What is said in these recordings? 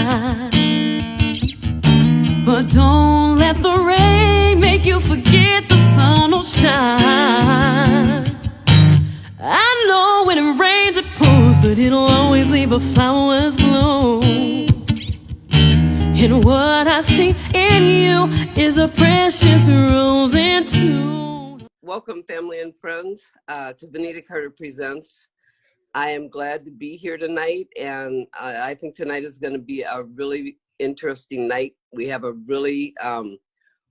try. But don't let the rain make you forget the sun will shine. I know when it rains it pours, but it'll always leave a flower's bloom. And what I see in you is a precious rose and tune. Welcome, family and friends, to Benita Carter Presents. I am glad to be here tonight, and I think tonight is going to be a really interesting night. We have a really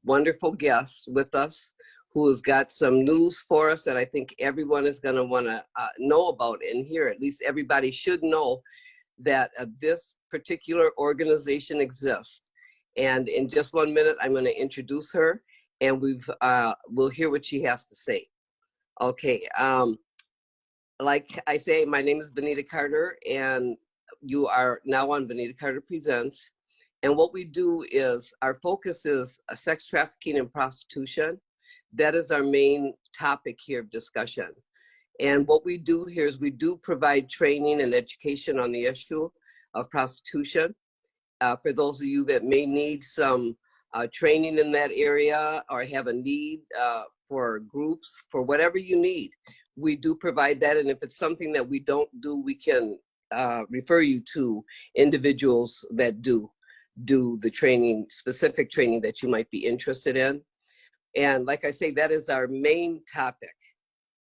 wonderful guest with us who has got some news for us that I think everyone is going to want to know about and hear. At least everybody should know that this particular organization exists. And in just 1 minute, I'm going to introduce her, and we'll hear what she has to say. Okay. Like I say, my name is Benita Carter, and you are now on Benita Carter Presents. And what we do is, our focus is sex trafficking and prostitution. That is our main topic here of discussion. And what we do here is we do provide training and education on the issue of prostitution. For those of you that may need some training in that area or have a need for groups, for whatever you need, we do provide that. And if it's something that we don't do, we can refer you to individuals that do the training, specific training that you might be interested in. And like I say, that is our main topic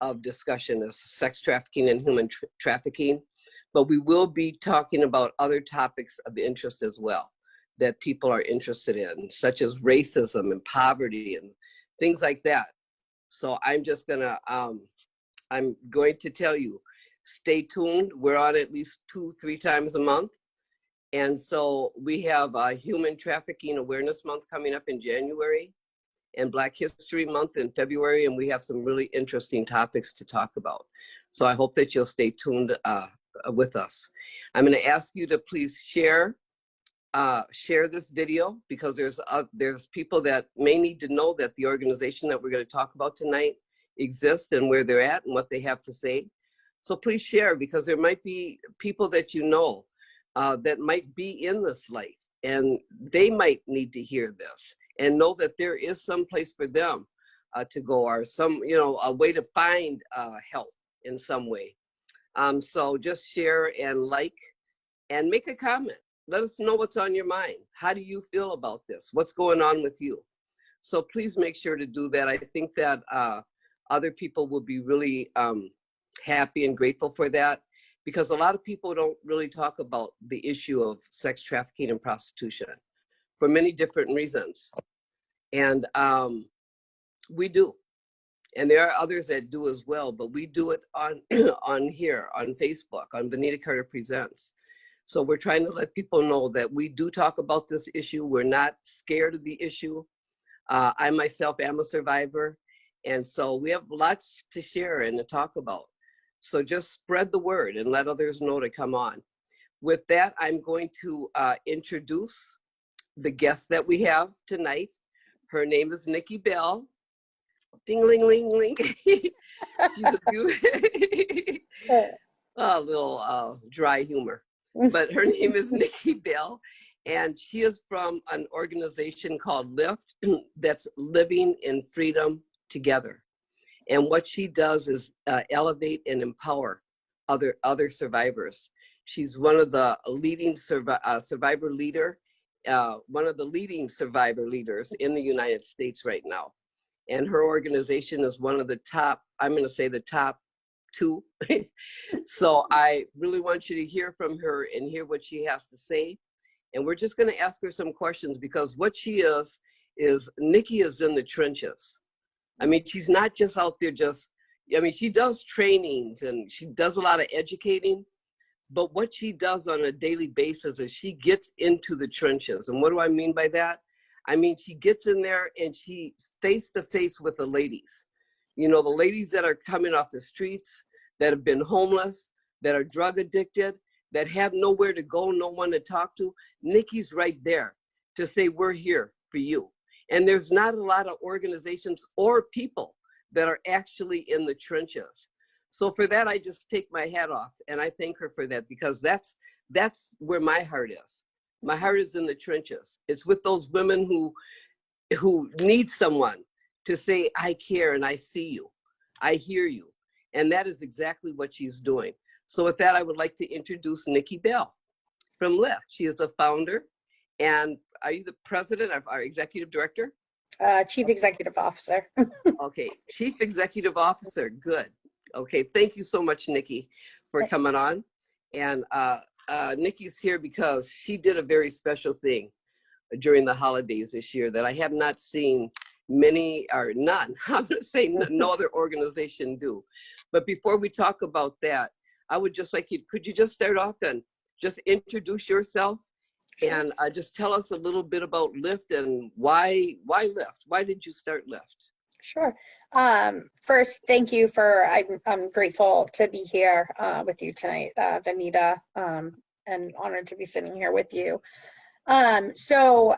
of discussion, is sex trafficking and human trafficking. But we will be talking about other topics of interest as well that people are interested in, such as racism and poverty and things like that. So I'm just gonna, I'm going to tell you, stay tuned. We're on at least 2-3 times a month. And so we have Human Trafficking Awareness Month coming up in January, and Black History Month in February, and we have some really interesting topics to talk about. So I hope that you'll stay tuned with us. I'm going to ask you to please share this video, because there's people that may need to know that the organization that we're going to talk about tonight exists and where they're at and what they have to say. So please share, because there might be people that you know that might be in this life, and they might need to hear this and know that there is some place for them to go, or some, a way to find help in some way. So just share and like and make a comment. Let us know what's on your mind. How do you feel about this? What's going on with you? So please make sure to do that. I think that other people will be really happy and grateful for that, because a lot of people don't really talk about the issue of sex trafficking and prostitution for many different reasons. And we do. And there are others that do as well, but we do it on on here, on Facebook, on Benita Carter Presents. So we're trying to let people know that we do talk about this issue. We're not scared of the issue. I myself am a survivor. And so we have lots to share and to talk about. So just spread the word and let others know to come on. With that, I'm going to introduce the guest that we have tonight. Her name is Nikki Bell. Ding, ling, ling, ling. She's a beautiful, a little dry humor. But her name is Nikki Bell, and she is from an organization called LIFT, that's Living in Freedom Together. And what she does is elevate and empower other survivors. She's one of the leading survivor leader, one of the leading survivor leaders in the United States right now. And her organization is one of the top, I'm going to say the top 2. So I really want you to hear from her and hear what she has to say. And we're just going to ask her some questions, because what she is Nikki is in the trenches. I mean, she's not just out there she does trainings and she does a lot of educating, but what she does on a daily basis is she gets into the trenches. And what do I mean by that? I mean, she gets in there and she's face to face with the ladies. The ladies that are coming off the streets, that have been homeless, that are drug addicted, that have nowhere to go, no one to talk to. Nikki's right there to say, we're here for you. And there's not a lot of organizations or people that are actually in the trenches. So for that, I just take my hat off and I thank her for that, because that's where my heart is. My heart is in the trenches. It's with those women who need someone to say, I care and I see you, I hear you. And that is exactly what she's doing. So with that, I would like to introduce Nikki Bell from Lyft. She is a founder. And are you the president of our executive director? Chief Executive Officer. Okay, Chief Executive Officer, good. Okay, thank you so much, Nikki, for coming on. And Nikki's here because she did a very special thing during the holidays this year that I have not seen many, or none, I'm gonna say no other organization do. But before we talk about that, I would just like you, could you just start off and just introduce yourself and just tell us a little bit about Lyft and why Lyft? Why did you start Lyft? Sure. First, thank you for, I'm grateful to be here with you tonight, Vanita, and honored to be sitting here with you. So,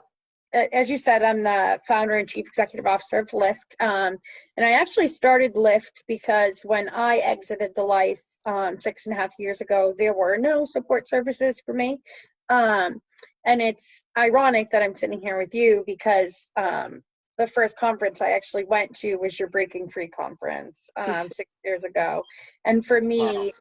as you said, I'm the founder and chief executive officer of Lyft. And I actually started Lyft because when I exited the life 6.5 years ago, there were no support services for me. And it's ironic that I'm sitting here with you because the first conference I actually went to was your Breaking Free conference 6 years ago. And for me,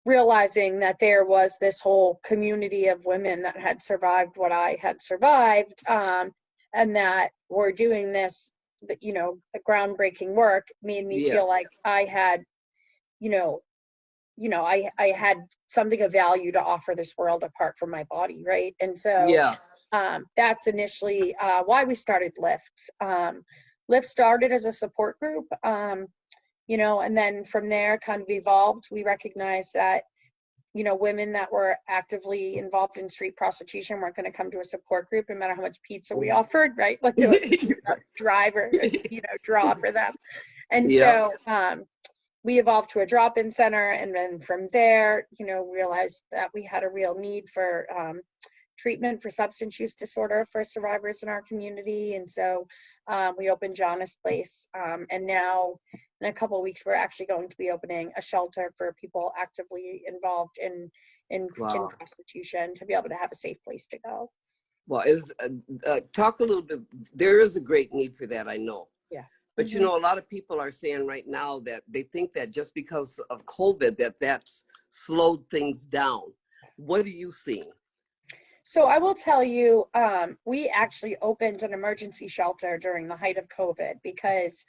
realizing that there was this whole community of women that had survived what I had survived, and that were doing this, you know, groundbreaking work, made me feel like I had, I had something of value to offer this world apart from my body, right? And so that's initially why we started Lyft. Lyft started as a support group, and then from there kind of evolved. We recognized that, women that were actively involved in street prostitution weren't going to come to a support group no matter how much pizza we offered, right? Like there was a driver, draw for them. And so we evolved to a drop-in center, and then from there, realized that we had a real need for treatment for substance use disorder for survivors in our community. And so we opened Jana's Place, and now in a couple of weeks we're actually going to be opening a shelter for people actively involved in prostitution to be able to have a safe place to go. Well, talk a little bit. There is a great need for that, I know. Yeah. But a lot of people are saying right now that they think that just because of COVID that's slowed things down. What are you seeing? So I will tell you, we actually opened an emergency shelter during the height of COVID because,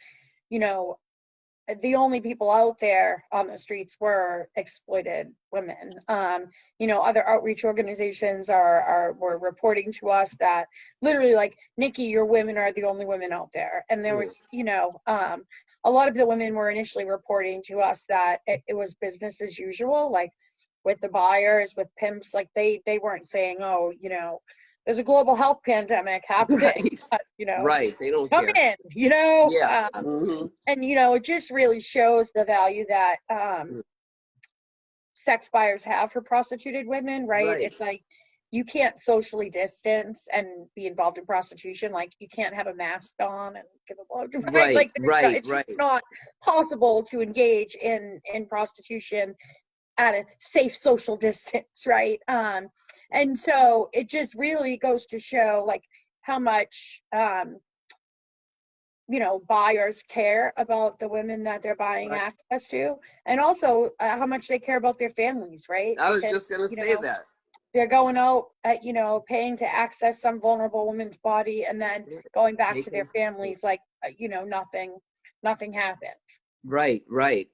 the only people out there on the streets were exploited women. Other outreach organizations were reporting to us that literally like, Nikki, your women are the only women out there. And there was, a lot of the women were initially reporting to us that it was business as usual, like with the buyers, with pimps, like they weren't saying, oh, there's a global health pandemic happening, but, right, they don't come care. in, and it just really shows the value that sex buyers have for prostituted women, right? It's like you can't socially distance and be involved in prostitution. Like you can't have a mask on and give a blowjob, right? Like it's just not possible to engage in prostitution at a safe social distance, right? And so it just really goes to show like how much buyers care about the women that they're buying access to, and also how much they care about their families, right? I was just gonna say that. They're going out at, paying to access some vulnerable woman's body and then going back to their families like, nothing happened. Right.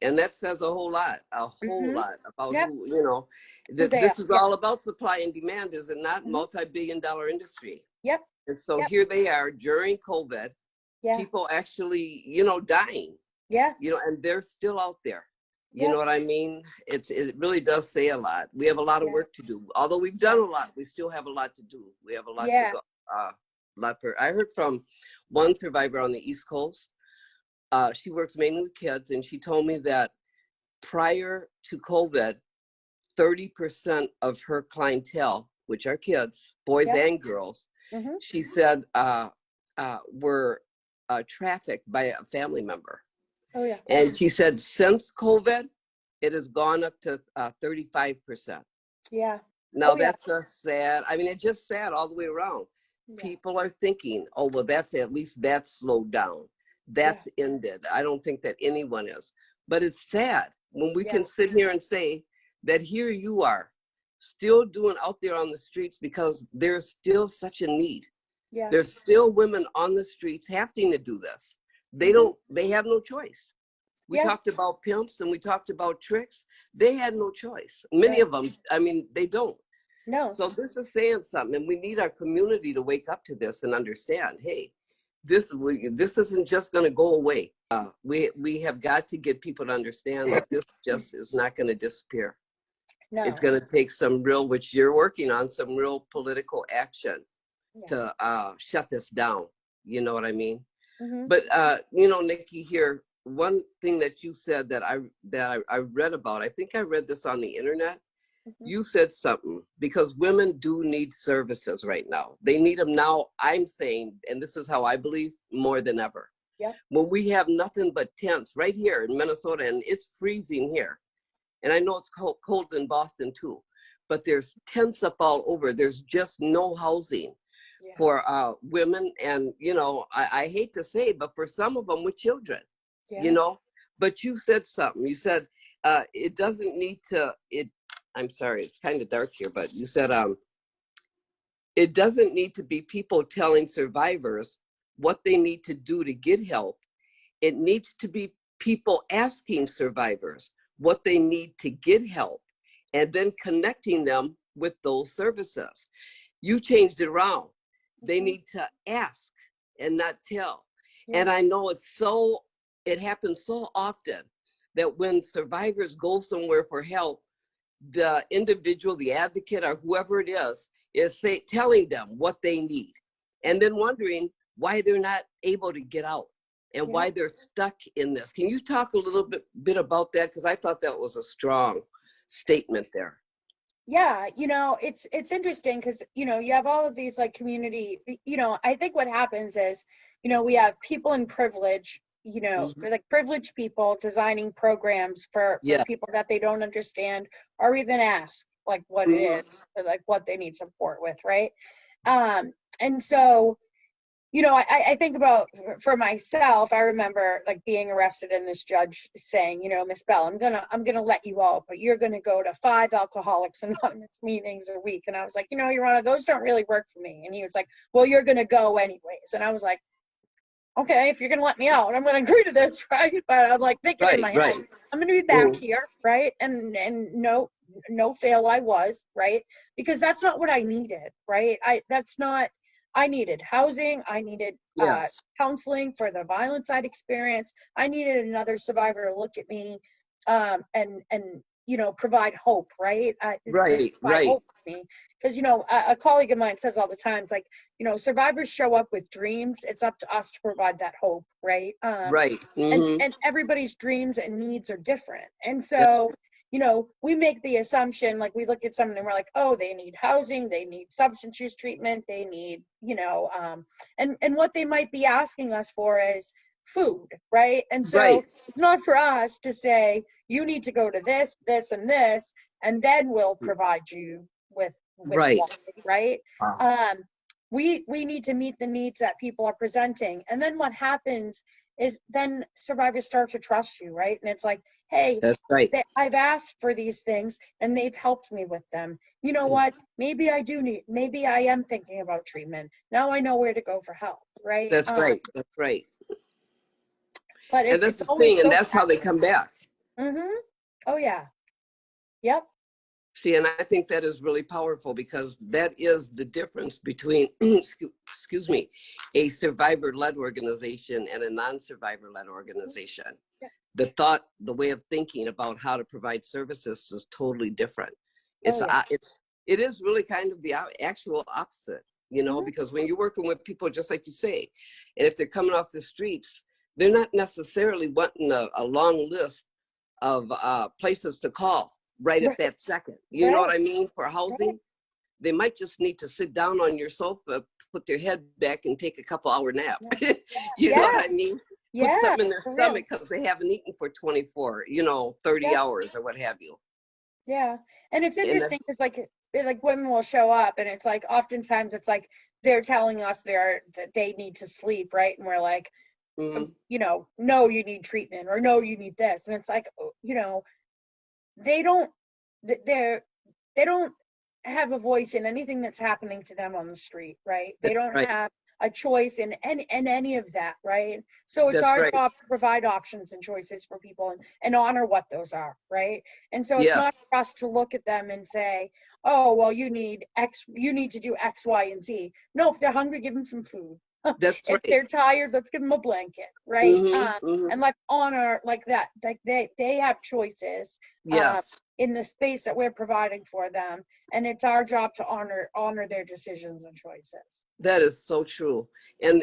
And that says a whole lot about who, this is all about supply and demand, is it not? Multi-billion-dollar industry. Yep. And so here they are during COVID, people actually, dying. Yeah. And they're still out there. You know what I mean? It really does say a lot. We have a lot of work to do. Although we've done a lot, we still have a lot to do. We have a lot to go. I heard from one survivor on the East Coast. She works mainly with kids, and she told me that prior to COVID, 30% of her clientele, which are kids, boys and girls, she said were trafficked by a family member. Oh, yeah. And she said since COVID, it has gone up to 35%. Yeah. Now Oh, yeah. that's a sad, I mean, it's just sad all the way around. Yeah. People are thinking, oh, well, that's at least that's slowed down. That's ended. I don't think that anyone is. But it's sad when we can sit here and say that here you are still doing out there on the streets because there's still such a need. Yeah. There's still women on the streets having to do this. They don't, they have no choice. We talked about pimps and we talked about tricks. They had no choice. Many of them, I mean, they don't. No. So this is saying something, and we need our community to wake up to this and understand, hey, this isn't just going to go away. We have got to get people to understand that this just is not going to disappear. No. It's going to take some real, which you're working on, some real political action to shut this down. You know what I mean? But you know, Nikki, here, one thing that you said that I read about, I think I read this on the internet. You said something, because women do need services right now. They need them now, I'm saying, and this is how I believe, more than ever. Yeah. When we have nothing but tents right here in Minnesota, and it's freezing here. And I know it's cold in Boston too, but there's tents up all over. There's just no housing for women. And, you know, I hate to say, but for some of them with children, you know, but you said something. You said it doesn't need to, I'm sorry, it's kind of dark here, but you said it doesn't need to be people telling survivors what they need to do to get help. It needs to be people asking survivors what they need to get help and then connecting them with those services. You changed it around. They need to ask and not tell. And I know it happens so often that when survivors go somewhere for help, the individual, the advocate, or whoever it is telling them what they need, and then wondering why they're not able to get out and why they're stuck in this. Can you talk a little bit about that? Because I thought that was a strong statement there. Yeah, you know, it's interesting because, you know, you have all of these like community, you know, I think what happens is, you know, we have people in privilege, you know, like privileged people designing programs for people that they don't understand or even ask like what it is, or, like what they need support with, right? And so, you know, I think about, for myself, I remember like being arrested and this judge saying, you know, Miss Bell, I'm gonna let you out, but you're gonna go to 5 Alcoholics Anonymous meetings a week. And I was like, you know, Your Honor, those don't really work for me. And he was like, well, you're gonna go anyways. And I was like, okay, if you're gonna let me out, I'm gonna agree to this, right? But I'm like thinking in my head, I'm gonna be back here, right? And no fail, I was, right? Because that's not what I needed, right? I needed housing. I needed counseling for the violence I'd experienced. I needed another survivor to look at me and you know, provide hope, right? Provide hope for me. Because, you know, a colleague of mine says all the time, it's like, you know, survivors show up with dreams. It's up to us to provide that hope, right? And everybody's dreams and needs are different. And so, you know, we make the assumption, like we look at someone and we're like, oh, they need housing, they need substance use treatment, they need, you know, and what they might be asking us for is food, right? And so it's not for us to say, you need to go to this, this, and this, and then we'll provide you with water, right? We need to meet the needs that people are presenting. And then what happens is then survivors start to trust you, right? And it's like, hey, I've asked for these things and they've helped me with them. You know what? Maybe I am thinking about treatment. Now I know where to go for help, right? That's right. But and that's the thing, and that's how they come back. Oh, yeah. Yep. See, and I think that is really powerful because that is the difference between, excuse me, a survivor-led organization and a non-survivor-led organization. The thought, the way of thinking about how to provide services is totally different. It is really kind of the actual opposite, you know, because when you're working with people, just like you say, and if they're coming off the streets, they're not necessarily wanting a long list of places to call at that second. You know what I mean? For housing, they might just need to sit down on your sofa, put their head back and take a couple hour nap. You know what I mean? Put something in their stomach because they haven't eaten for 24, 30 hours or what have you. Yeah. And it's interesting because like like women will show up, and it's like oftentimes it's like they're telling us that they need to sleep, right? And we're like, you know, no, you need treatment, or no, you need this. And it's like, you know, they don't they don't have a voice in anything that's happening to them on the street, right? They don't Right. have a choice in any of that, right? So it's That's our right. job to provide options and choices for people, and honor what those are, right? And so it's Yeah. not for us to look at them and say, oh, well, you need to do X, Y, and Z. No, if they're hungry, give them some food. That's If right. they're tired, let's give them a blanket, right? And let's honor like that, like they have choices Yes. in the space that we're providing for them, and it's our job to honor their decisions and choices. That is so true. And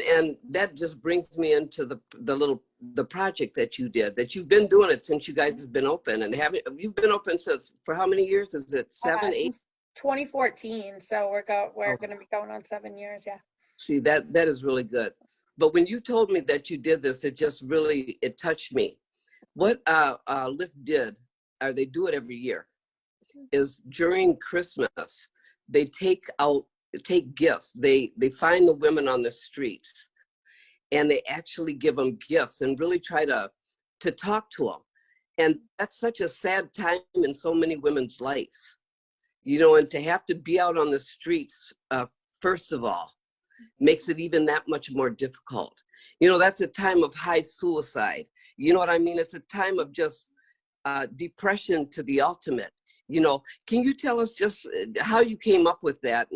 that just brings me into the project that you did, that you've been doing it since you guys have been open. And you've been open since, for how many years? Is it 7, 8? Since 2014, so we're Oh, going to be going on 7 years. Yeah. see, that is really good. But when you told me that you did this, it just really, it touched me. What Lyft did, or they do it every year, is during Christmas, they take gifts. They find the women on the streets, and they actually give them gifts and really try to talk to them. And that's such a sad time in so many women's lives, you know, and to have to be out on the streets, first of all, makes it even that much more difficult. You know, that's a time of high suicide. You know what I mean? It's a time of just depression to the ultimate. You know, can you tell us just how you came up with that,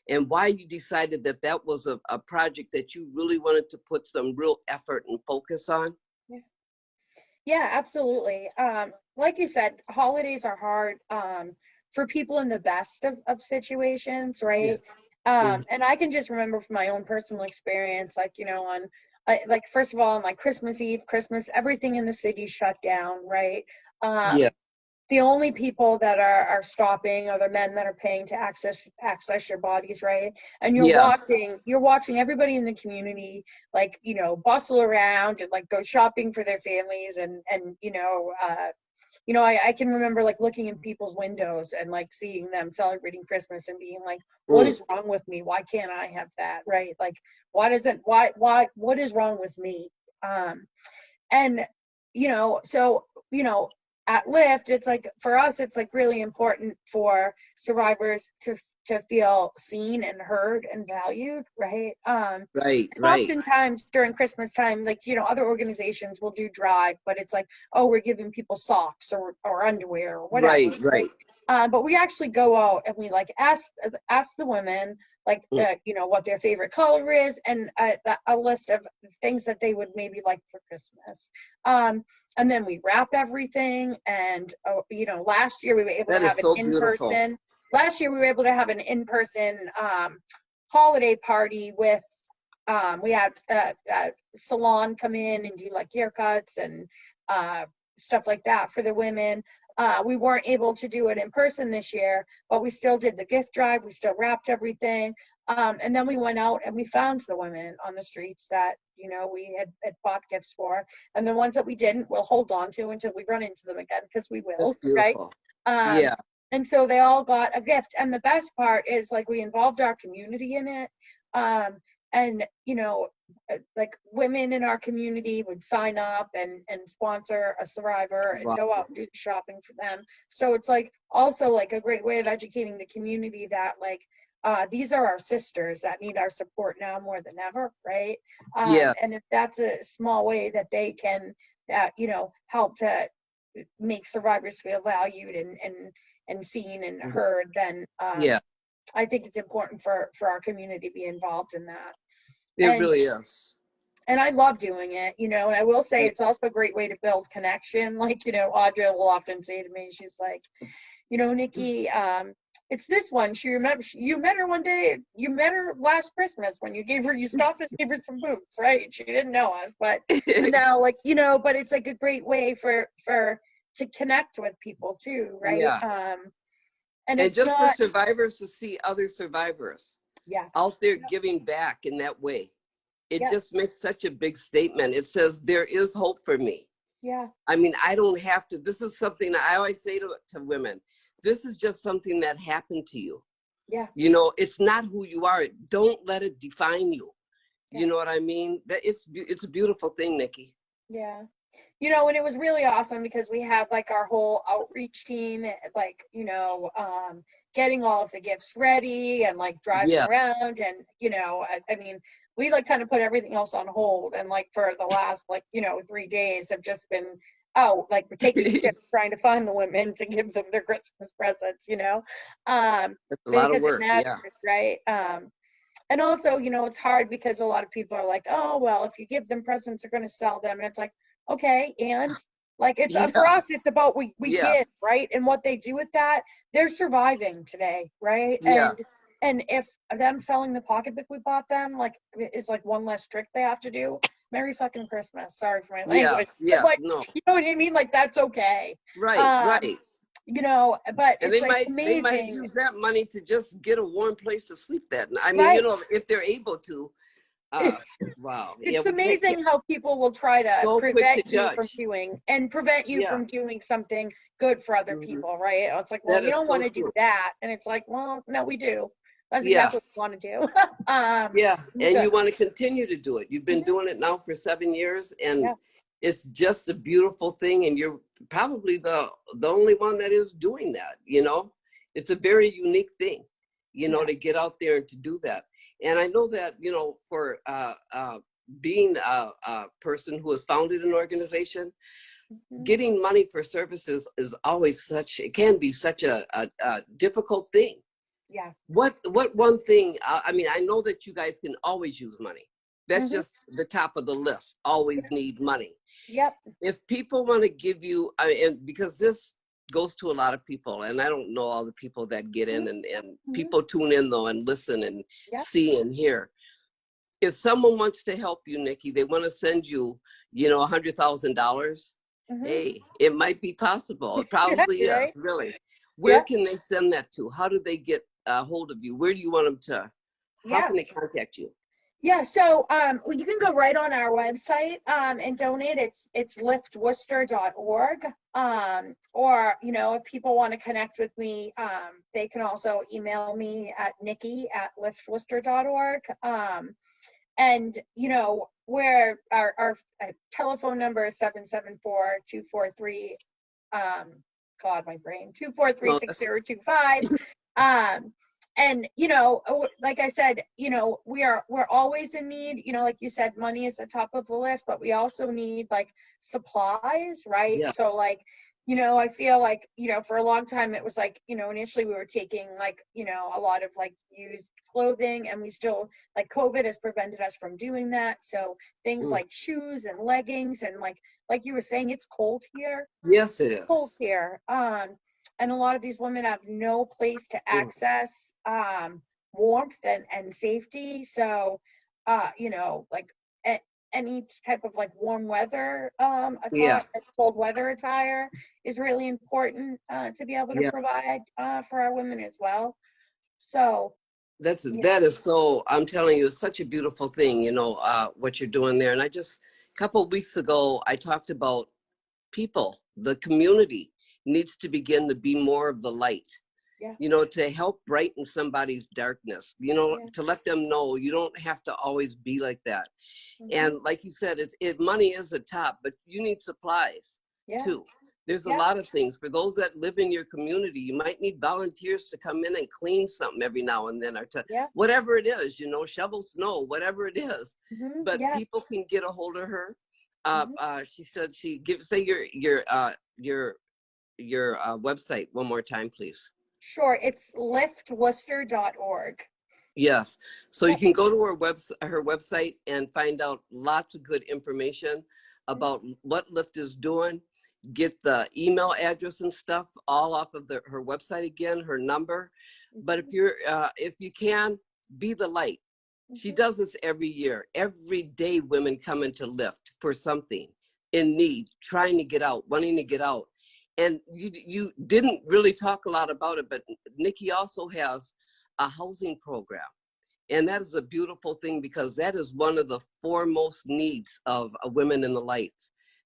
and why you decided that that was a project that you really wanted to put some real effort and focus on? Yeah, absolutely. Like you said, holidays are hard for people in the best of situations, Yeah. right? And I can just remember from my own personal experience, like, you know, like, first of all, on like Christmas Eve, Christmas, everything in the city shut down, right? Yeah. The only people that are stopping are the men that are paying to access your bodies, right? And Yes. you're watching everybody in the community, like, you know, bustle around and like go shopping for their families, and you know, I can remember like looking in people's windows and like seeing them celebrating Christmas and being like, what Mm. is wrong with me? Why can't I have that? Right? Like, what is wrong with me? And, you know, so, you know, at Lyft, it's like, for us, it's like really important for survivors to feel seen and heard and valued, right? Right. And Right. oftentimes during Christmas time, like, you know, other organizations will do drive, but it's like, oh, we're giving people socks or underwear or whatever, Right. Right. but we actually go out and we like ask the women, like, Mm. you know, what their favorite color is, and a list of things that they would maybe like for Christmas. And then we wrap everything, and you know, last year we were able to That is have an so beautiful. in-person. Last year we were able to have an in-person holiday party with. We had a salon come in and do like haircuts and stuff like that for the women. We weren't able to do it in person this year, but we still did the gift drive. We still wrapped everything. And then we went out and we found the women on the streets that, you know, we had bought gifts for. And the ones that we didn't, we'll hold on to until we run into them again, because we That's will, right? beautiful. Um, Yeah. and so they all got a gift. And the best part is, like, we involved our community in it. And, you know, like, women in our community would sign up and sponsor a survivor and Wow. go out and do shopping for them. So it's like also like a great way of educating the community that, like, these are our sisters that need our support now more than ever, right? Yeah. And if that's a small way that they can, you know, help to make survivors feel valued and seen and heard, then Yeah. I think it's important for our community to be involved in that. It And really is. I love doing it, you know, and I will say it's also a great way to build connection. Like, you know, Audra will often say to me, she's like, you know, Nikki, it's this one. She remembers you met her one day. You met her last Christmas when you stopped and gave her some boots, right? She didn't know us, but now, like, you know, but it's like a great way for to connect with people too, right? Yeah. And And it's just for not, survivors to see other survivors yeah, out there giving back in that way, it yeah, just makes such a big statement. It says, there is hope for me. yeah, I mean, I don't have to, this is something I always say to women, this is just something that happened to you. Yeah. You know, it's not who you are. Don't let it define you. Yeah. You know what I mean? That it's a beautiful thing, Nikki. Yeah. You know, and it was really awesome because we had like our whole outreach team, like, you know, getting all of the gifts ready and like driving around. And, you know, I mean, we like kind of put everything else on hold. And like for the last, like, you know, 3 days have just been out, like we're taking shifts trying to find the women to give them their Christmas presents, you know, That's a lot of because work. it matters, right? And also, you know, it's hard because a lot of people are like, oh, well, if you give them presents, they're going to sell them. And it's like, okay, and like it's for us, it's about we give, right? And what they do with that, they're surviving today, right? And if them selling the pocketbook we bought them, like it's like one less trick they have to do. Merry fucking Christmas. Sorry for my language. Yeah, but like, no. you know what I mean? Like that's okay. Right. You know, but and it's like amazing. They might use that money to just get a warm place to sleep that night. I mean, you know, if they're able to. Wow. It's amazing how people will try to prevent you from doing something good for other people, right? It's like, well, you don't want to do that. And it's like, well, no, we do. That's exactly what we want to do. And you want to continue to do it. You've been doing it now for 7 years, and it's just a beautiful thing. And you're probably the only one that is doing that, you know? It's a very unique thing, you know, to get out there and to do that. And I know that, you know, for being a person who has founded an organization, getting money for services is always it can be such a difficult thing. Yeah. What one thing, I mean, I know that you guys can always use money. That's just the top of the list, always need money. Yep. If people want to give you, and because this goes to a lot of people, and I don't know all the people that get in, and people tune in though and listen and see and hear. If someone wants to help you, Nikki, they want to send you, you know, $100,000. Hey, it might be possible. It probably is, right? really. Where can they send that to? How do they get a hold of you? Where do you want them to? How can they contact you? Yeah, so you can go right on our website and donate. It's liftworcester.org. Or, you know, if people want to connect with me, they can also email me at nikki@liftworcester.org. And, you know, where our telephone number is 774-243, God, my brain, 243-6025. And, you know, like I said, you know, we're always in need, you know, like you said, money is the top of the list, but we also need like supplies, right? Yeah. So like, you know, I feel like, you know, for a long time, it was like, you know, initially we were taking like, you know, a lot of like used clothing, and we still, like COVID has prevented us from doing that. So things like shoes and leggings, and like you were saying, it's cold here. Yes, it is. Cold here. And a lot of these women have no place to access warmth and safety. So, you know, like any type of like warm weather attire, cold weather attire is really important to be able to provide for our women as well. So that is so, I'm telling you, it's such a beautiful thing, you know, what you're doing there. And a couple of weeks ago, I talked about people, the community needs to begin to be more of the light, you know, to help brighten somebody's darkness, you know, to let them know you don't have to always be like that. And like you said, money is the top, but you need supplies too. There's a lot of things. For those that live in your community, you might need volunteers to come in and clean something every now and then, or to whatever it is, you know, shovel snow, whatever it is. But people can get a hold of her. She said say your website one more time, please. Sure, it's liftworcester.org. Yes, so you can go to her website and find out lots of good information about what Lyft is doing. Get the email address and stuff all off of her website again, her number. But if you can, be the light. She does this every year. Every day women come into Lyft for something, in need, trying to get out, wanting to get out. And you didn't really talk a lot about it, but Nikki also has a housing program. And that is a beautiful thing, because that is one of the foremost needs of women in the light.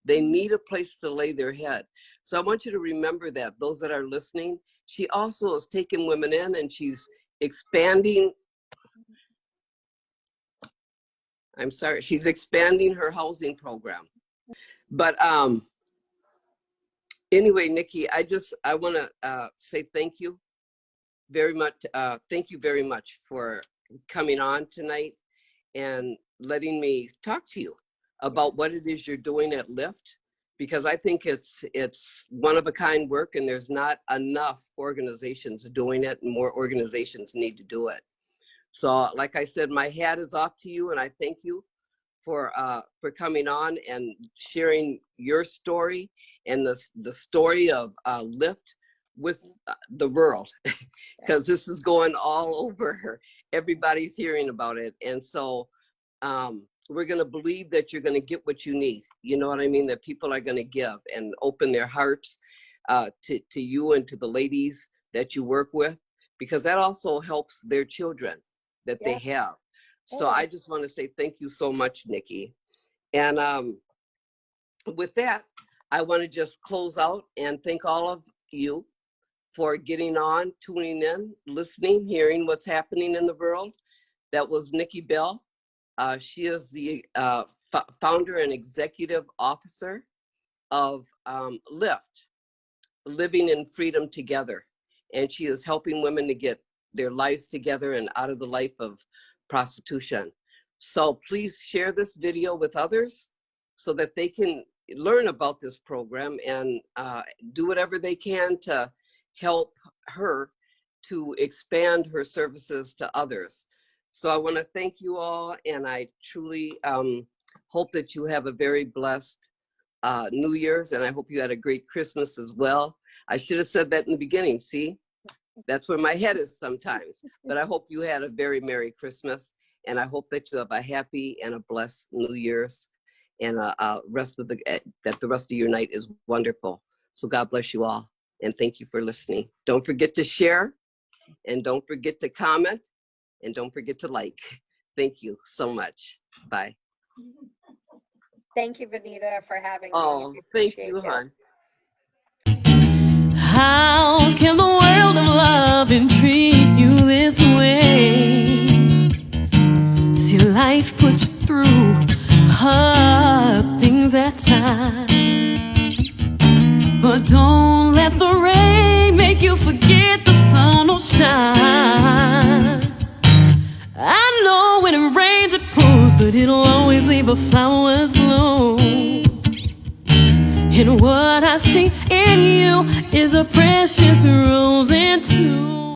They need a place to lay their head. So I want you to remember that, those that are listening, she also is taking women in, and she's expanding. I'm sorry, she's expanding her housing program. But anyway, Nikki, I want to say thank you very much. Thank you very much for coming on tonight and letting me talk to you about what it is you're doing at Lift, because I think it's one of a kind work, and there's not enough organizations doing it, and more organizations need to do it. So like I said, my hat is off to you, and I thank you for coming on and sharing your story and the story of Lift with the world, because this is going all over. Everybody's hearing about it. And so we're going to believe that you're going to get what you need. You know what I mean? That people are going to give and open their hearts to you and to the ladies that you work with, because that also helps their children that they have. So I just want to say thank you so much, Nikki. And with that, I want to just close out and thank all of you for getting on, tuning in, listening, hearing what's happening in the world. That was Nikki Bell. She is the founder and executive officer of Lift, Living in Freedom Together. And she is helping women to get their lives together and out of the life of prostitution. So please share this video with others so that they can learn about this program and do whatever they can to help her to expand her services to others. So I want to thank you all, and I truly hope that you have a very blessed New Year's, and I hope you had a great Christmas as well. I should have said that in the beginning, see? That's where my head is sometimes. But I hope you had a very Merry Christmas, and I hope that you have a happy and a blessed New Year's, and that the rest of your night is wonderful. So God bless you all, and thank you for listening. Don't forget to share, and don't forget to comment, and don't forget to like. Thank you so much. Bye. Thank you, Vanita, for having me. Oh, thank you, hon. How can the world of love treat you this way? See, life puts you through hard things at times, but don't let the rain make you forget the sun will shine. I know when it rains it pours, but it'll always leave a flower's bloom. And what I see in you is a precious rose in